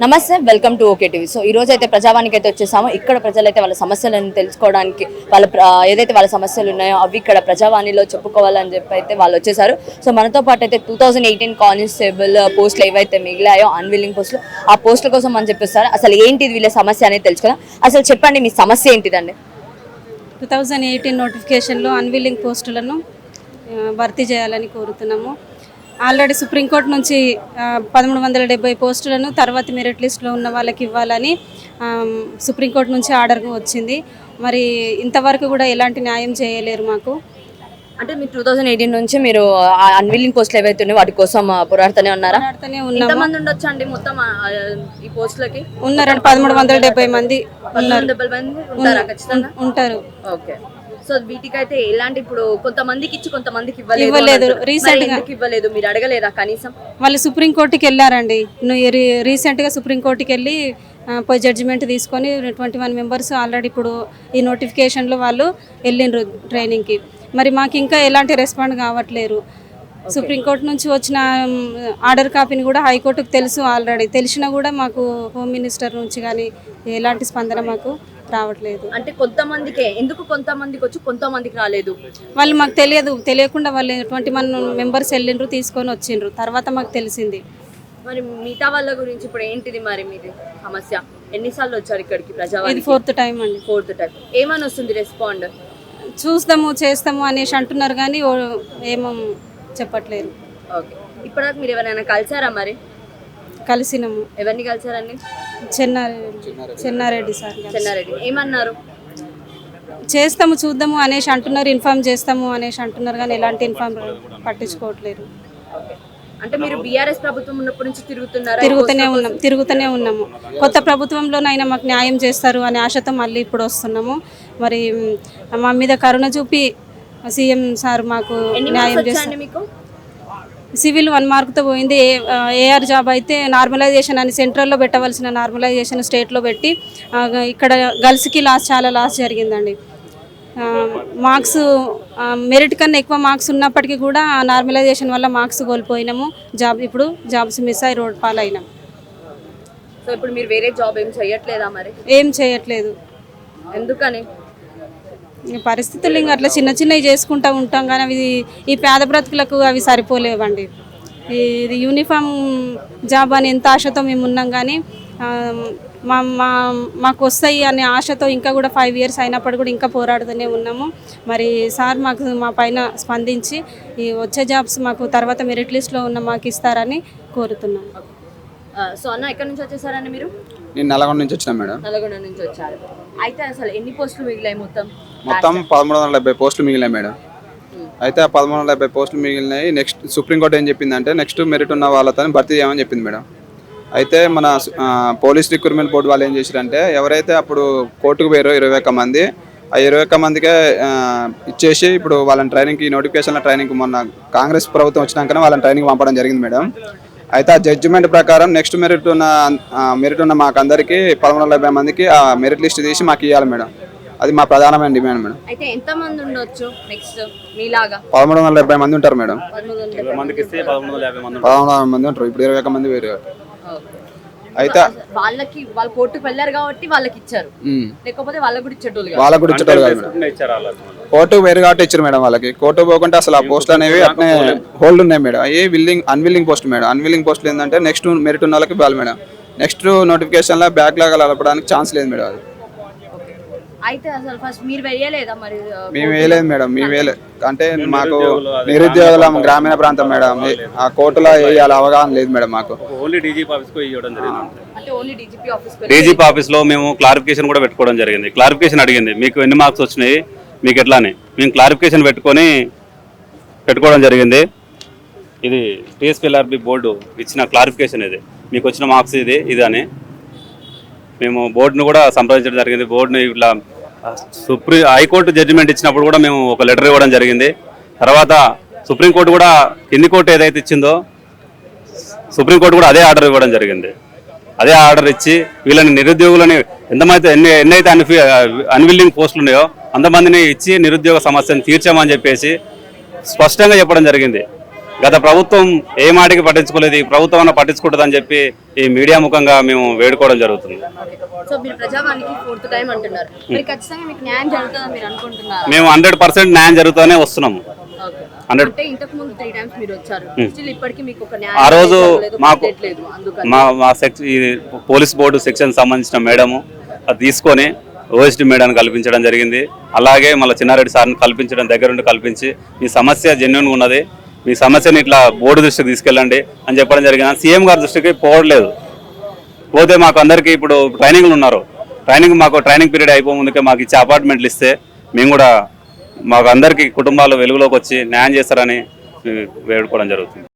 నమస్తే welcome to okay TV. So ఈ రోజు అయితే ప్రజావానికి అయితే వచ్చేసాము. ఇక్కడ ప్రజలైతే వాళ్ళ సమస్యలను తెలుసుకోవడానికి ఏదైతే వాళ్ళ సమస్యలు ఉన్నాయో అవి ఇక్కడ ప్రజావాణిలో చెప్పుకోవాలని చెప్పి అయితే వాళ్ళు వచ్చేసారు. సో మనతో పాటు అయితే 2018 కానిస్టేబుల్ పోస్టులు ఏవైతే మిగిలాయో అన్విల్లింగ్ పోస్టులు, ఆ పోస్టుల కోసం అని చెప్పిస్తారు. అసలు ఏంటిది వీళ్ళ సమస్య అనేది తెలుసుకుందాం. అసలు చెప్పండి, మీ సమస్య ఏంటిదండి? 2018 నోటిఫికేషన్లో అన్విల్లింగ్ పోస్టులను భర్తీ చేయాలని కోరుతున్నాము. ఆల్రెడీ సుప్రీంకోర్టు నుంచి 1370 పోస్టులను తర్వాత మెరిట్ లిస్టులో ఉన్న వాళ్ళకి ఇవ్వాలని సుప్రీంకోర్టు నుంచి ఆర్డర్ వచ్చింది. మరి ఇంతవరకు కూడా ఎలాంటి న్యాయం చేయలేరు మాకు. అంటే మీరు 2018 నుంచి మీరు అన్విల్లింగ్ పోస్టులు ఏవైతే ఉన్నాయో వాటి కోసం పోరాడుతూనే ఉన్నారా? ఎంతమంది ఉండొచ్చు అండి మొత్తం ఈ పోస్టులకి? ఉన్నారండి 1370 మంది ఉంటారు. ఓకే. సో వీటికైతే ఎలాంటి ఇప్పుడు కొంతమందికి ఇచ్చి కొంతమందికి ఇవ్వలేదు. రీసెంట్ గా ఇవ్వలేదు, మీరు అడగలేదా కనీసం? వాళ్ళు సుప్రీంకోర్టుకి వెళ్ళారండి. రీసెంట్ గా సుప్రీంకోర్టుకి వెళ్ళి పోయి జడ్జిమెంట్ తీసుకొని 21 మెంబర్స్ ఆల్రెడీ ఇప్పుడు ఈ నోటిఫికేషన్లో వాళ్ళు వెళ్ళిండ్రు ట్రైనింగ్కి. మరి మాకు ఇంకా ఎలాంటి రెస్పాండ్ కావట్లేరు. సుప్రీంకోర్టు నుంచి వచ్చిన ఆర్డర్ కాపీని కూడా హైకోర్టుకు తెలుసు ఆల్రెడీ. తెలిసినా కూడా మాకు హోమ్ మినిస్టర్ నుంచి కానీ ఎలాంటి స్పందన మాకు రావట్లేదు. అంటే కొంతమందికి ఎందుకు కొంతమందికి వచ్చి కొంతమందికి రాలేదు? వాళ్ళు మాకు తెలియకుండా వాళ్ళు 21 మెంబర్స్ వెళ్ళిండ్రు, తీసుకొని వచ్చిండ్రు. తర్వాత మాకు తెలిసింది. మరి మిగతా వాళ్ళ గురించి ఇప్పుడు ఏంటిది మరి మీది సమస్య? ఎన్నిసార్లు వచ్చారు ఇక్కడికి ప్రజావాణి? ఇది 4th టైం అండి. 4th time. ఏమని వస్తుంది రెస్పాండ్? చూస్తాము చేస్తాము అనేసి అంటున్నారు కానీ ఏమో చెప్పట్లేరు. ఓకే. ఇప్పటిదాకా మీరు ఎవరైనా కలిసారా మరి? కలిసినాము. ఎవరిని కలిసారండి? చెన్నారెడ్డి సార్. చెన్నారెడ్డి ఏమన్నారు? చేస్తాము చూద్దాము అనేసి అంటున్నారు, ఇన్ఫార్మ్ చేస్తాము అనేసి అంటున్నారు కానీ ఎలాంటి ఇన్ఫార్మ్ పట్టించుకోవట్లేరు. అంటే మీరు బీఆర్ఎస్ ప్రభుత్వం ఉన్నప్పటి నుంచి తిరుగుతూనే ఉన్నాము. కొత్త ప్రభుత్వంలోనైనా మాకు న్యాయం చేస్తారు అనే ఆశతో మళ్ళీ ఇప్పుడు వస్తున్నాము. మరి మా మీద కరుణ చూపి సీఎం సార్ మాకు న్యాయం చేస్తారు. సివిల్ 1 మార్కుతో పోయింది. ఏఆర్ జాబ్ అయితే నార్మలైజేషన్ అని సెంట్రల్లో పెట్టవలసిన నార్మలైజేషన్ స్టేట్లో పెట్టి ఇక్కడ గర్ల్స్కి చాలా లాస్ జరిగిందండి. మార్క్స్ మెరిట్ కన్నా ఎక్కువ మార్క్స్ ఉన్నప్పటికీ కూడా నార్మలైజేషన్ వల్ల మార్క్స్ కోల్పోయినాము. ఇప్పుడు జాబ్స్ మిస్ అయ్యి రోడ్ పాలైనాం. సో ఇప్పుడు మీరు వేరే జాబ్ ఏం చేయట్లేదా మరి? ఏం చేయట్లేదు. ఎందుకని? పరిస్థితులు ఇంకా అట్లా చిన్నవి చేసుకుంటూ ఉంటాం కానీ అవి ఈ పేద బ్రతుకులకు అవి సరిపోలేవండి. ఇది యూనిఫామ్ జాబ్ అని ఎంత ఆశతో మేము ఉన్నాం కానీ మాకు వస్తాయి అనే ఆశతో ఇంకా కూడా 5 years అయినప్పుడు కూడా ఇంకా పోరాడుతూనే ఉన్నాము. మరి సార్ మా పైన స్పందించి ఈ వచ్చే జాబ్స్ మాకు తర్వాత మెరిట్ లిస్ట్లో ఉన్న మాకు ఇస్తారని కోరుతున్నాను. సో అన్న ఎక్కడి నుంచి వచ్చేసారండి మీరు? నేను నల్గొండ నుంచి వచ్చినా మేడం. నల్గొండ నుంచి వచ్చారు. అయితే అసలు ఎన్ని పోస్టులు మిగిలాయి? మొత్తం 1370 పోస్టులు మిగిలినాయి మేడం. అయితే ఆ 1370 పోస్టులు మిగిలినాయి. నెక్స్ట్ సుప్రీంకోర్టు ఏం చెప్పిందంటే నెక్స్ట్ మెరిట్ ఉన్న వాళ్ళతో భర్తీ చేయమని చెప్పింది మేడం. అయితే మన పోలీస్ రిక్రూట్మెంట్ బోర్డు వాళ్ళు ఏం చేశారంటే ఎవరైతే అప్పుడు కోర్టుకు పోయారో 21 మంది, ఆ 21 మందికే ఇచ్చేసి ఇప్పుడు వాళ్ళని ట్రైనింగ్కి నోటిఫికేషన్ల ట్రైనింగ్ మొన్న కాంగ్రెస్ ప్రభుత్వం వచ్చినాకనే వాళ్ళని ట్రైనింగ్ పంపడం జరిగింది మేడం. అయితే ఆ జడ్జిమెంట్ ప్రకారం నెక్స్ట్ మెరిట్ ఉన్న మాకందరికీ 1370 మందికి ఆ మెరిట్ లిస్ట్ తీసి మాకు ఇవ్వాలి మేడం. అది మా ప్రధానమైన డిమాండ్ మేడం. అయితే ఎంత మంది ఉండొచ్చు నెక్స్ట్ మీలాగా? 1370 మంది ఉంటారు మేడం. 1370 మంది ఉంటారు. ఇప్పుడు 21 మంది వేరు. అయితే వాళ్ళు కోర్టుకు వెళ్ళారు కాబట్టి వాళ్ళకి ఇచ్చారు, లేకపోతే వాళ్ళకు కూడా ఇచ్చేటోళ్ళు కోర్టుకు వేరు కాబట్టి ఇచ్చారు మేడం. వాళ్ళకి కోర్టు పోకుంటే అసలు ఆ పోస్టులు అనేవి అట్నే హోల్డ్ ఉన్నాయి madam. Unwilling post madam. Unwilling పోస్టులు ఏంటంటే నెక్స్ట్ మెరిట్ ఉన్న వాళ్ళకి ఇవ్వాలి మేడం. నెక్స్ట్ నోటిఫికేషన్లో బ్యాక్ లాగా కలపడానికి ఛాన్స్ లేదు మేడం. అది అయితే అసలు ఫస్ట్ మీరు వేయలేదా మరి? మేము వేయలేదు మేడం. మేము వేయలేదు అంటే మాకు నిరుద్యోగుల గ్రామీణ ప్రాంతం మేడం. ఆ కోర్టులో వేయాలి అవగాహన లేదు మేడం మాకు. డీజీపీ ఆఫీస్లో మేము క్లారిఫికేషన్ కూడా పెట్టుకోవడం జరిగింది. క్లారిఫికేషన్ అడిగింది మీకు ఎన్ని మార్క్స్ వచ్చినాయి మీకు ఎట్లా అని. మేము క్లారిఫికేషన్ పెట్టుకోవడం జరిగింది. ఇది టీఎస్పీఎల్ఆర్బీ బోర్డు ఇచ్చిన క్లారిఫికేషన్. ఇది మీకు వచ్చిన మార్క్స్ ఇది అని మేము బోర్డును కూడా సంప్రదించడం జరిగింది. బోర్డుని ఇట్లా హైకోర్టు జడ్జిమెంట్ ఇచ్చినప్పుడు కూడా మేము ఒక లెటర్ ఇవ్వడం జరిగింది. తర్వాత సుప్రీంకోర్టు కూడా కింది కోర్టు ఏదైతే ఇచ్చిందో సుప్రీంకోర్టు కూడా అదే ఆర్డర్ ఇవ్వడం జరిగింది. అదే ఆర్డర్ ఇచ్చి వీళ్ళని నిరుద్యోగులని ఎన్నైతే అన్విల్లింగ్ పోస్టులు ఉన్నాయో అంతమందిని ఇచ్చి నిరుద్యోగ సమస్యను తీర్చామని చెప్పేసి స్పష్టంగా చెప్పడం జరిగింది. గత ప్రభుత్వం ఏ మాటికి పట్టించుకోలేదు, ఈ ప్రభుత్వం అన్న పట్టించుకుంటుందని చెప్పి ఈ మీడియా ముఖంగా మేము వేడుకోవడం జరుగుతుంది. సో మీరు ప్రజావానికి 4th టైం అంటున్నారు, మరి ఖచ్చితంగా మీకు న్యాయం జరుగుతుందని మీరు అనుకుంటున్నారా? మేము 100% న్యాయం జరుగుతూనే వస్తున్నాము. అంటే ఇంతకు ముందు 3 టైమ్స్ మీరు వచ్చారు, స్టిల్ ఇప్పటికీ మీకు ఒక న్యాయం ఆ రోజు జరగలేదు, మాకు పట్టట్లేదు. అందుకని మా ఈ పోలీస్ బోర్డు సెక్షన్ సంబంధించిన మేడము అది తీసుకొని ఓఎస్డి మేడాన్ని కల్పించడం జరిగింది. అలాగే మళ్ళీ చిన్నారెడ్డి సార్ని కల్పించడం, దగ్గరుండి కల్పించి మీ సమస్య జెన్యున్గా ఉన్నది, మీ సమస్యని ఇట్లా బోర్డు దృష్టికి తీసుకెళ్ళండి అని చెప్పడం జరిగింది. సీఎం గారి దృష్టికి పోవట్లేదు. పోతే మాకు అందరికీ ఇప్పుడు ట్రైనింగ్లు ఉన్నారు, మాకు ట్రైనింగ్ పీరియడ్ అయిపోయి ముందుకే మాకు ఇచ్చే అపార్ట్మెంట్లు ఇస్తే మేము కూడా మాకు అందరికీ కుటుంబాలు వెలుగులోకి వచ్చి న్యాయం చేస్తారని వేడుకోవడం జరుగుతుంది.